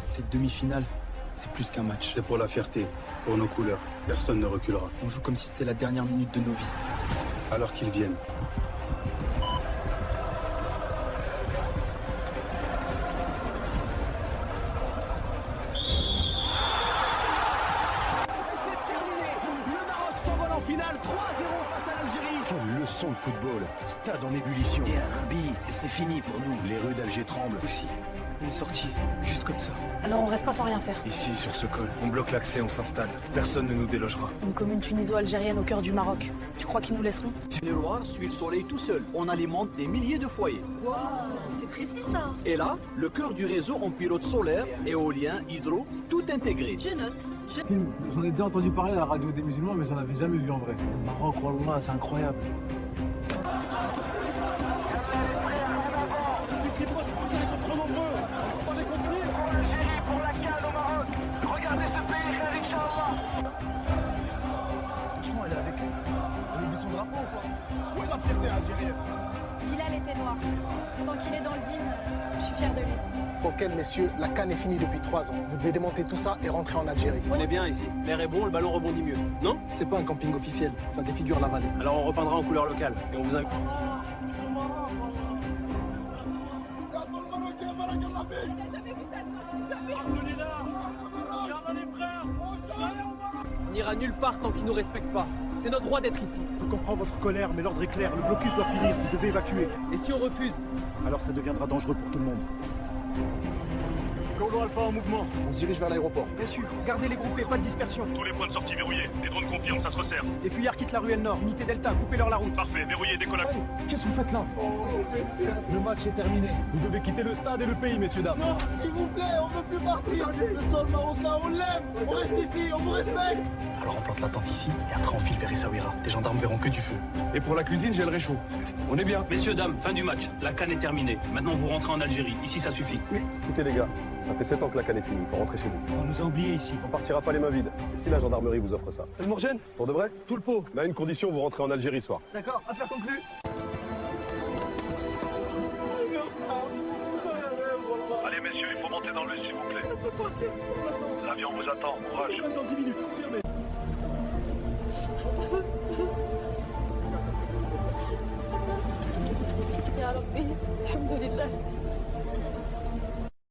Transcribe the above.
Cette demi-finale, c'est plus qu'un match. C'est pour la fierté, pour nos couleurs. Personne ne reculera. On joue comme si c'était la dernière minute de nos vies. Alors qu'ils viennent. S'envole en finale, 3-0 face à l'Algérie. Quelle leçon de football. Stade en ébullition. Et un rugby, c'est fini pour nous. Les rues d'Alger tremblent. Aussi, une sortie, juste comme ça. Alors on reste pas sans rien faire. Ici, sur ce col, on bloque l'accès, on s'installe. Personne ne nous délogera. Une commune tuniso-algérienne au cœur du Maroc. Tu crois qu'ils nous laisseront? Le miroir suit le soleil tout seul. On alimente des milliers de foyers. Waouh, c'est précis ça. Et là, le cœur du réseau en pilote solaire, éolien, hydro, tout intégré. Je note. J'en ai déjà entendu parler à la radio des musulmans, mais j'en avais jamais vu en vrai. Le Maroc, Wallah, c'est incroyable. Ici, ils sont trop nombreux. On peut pas les contenir. L'Algérie pour la CAN au Maroc. Regardez ce pays, Inch'Allah. Franchement, elle est avec eux. Elle oublie son drapeau ou quoi? Où est la fierté algérienne? Bilal était noir. Tant qu'il est dans le din, je suis fière de lui. Ok, messieurs, la CAN est finie depuis 3 ans. Vous devez démonter tout ça et rentrer en Algérie. On est bien ici. L'air est bon, le ballon rebondit mieux. Non? C'est pas un camping officiel, ça défigure la vallée. Alors on repeindra en couleur locale. Et on vous invite. On n'ira nulle part tant qu'ils nous respectent pas. C'est notre droit d'être ici. Je comprends votre colère, mais l'ordre est clair. Le blocus doit finir. Vous devez évacuer. Et si on refuse? Alors ça deviendra dangereux pour tout le monde. Lolo Alpha en mouvement. On se dirige vers l'aéroport. Bien sûr, gardez les groupés, pas de dispersion. Tous les points de sortie verrouillés. Les drones confirment, ça se resserre. Les fuyards quittent la ruelle nord. Unité Delta, coupez-leur la route. Parfait, verrouillé, décollage. Qu'est-ce que vous faites là? Le match est terminé. Vous devez quitter le stade et le pays, messieurs, dames. Non, s'il vous plaît, on veut plus partir. Le sol marocain, on l'aime. On reste ici, on vous respecte. Alors on plante la tente ici, et après on file vers Essaouira. Les gendarmes verront que du feu. Et pour la cuisine, j'ai le réchaud. On est bien. Messieurs, dames, fin du match. La CAN est terminée. Maintenant, vous rentrez en Algérie. Ici, ça suffit. Écoutez les gars, ça fait 7 ans que la CAN est finie, il faut rentrer chez vous. On nous a oubliés ici. On partira pas les mains vides. Et si la gendarmerie vous offre ça? Elle me rejette. Pour de vrai? Tout le pot. Mais à une condition, vous rentrez en Algérie ce soir. D'accord, affaire conclue. Allez, messieurs, il faut monter dans le bus, s'il vous plaît. L'avion vous attend. Courage. Dans 10 minutes, confirmé. Ya Rabbi, alhamdulillah.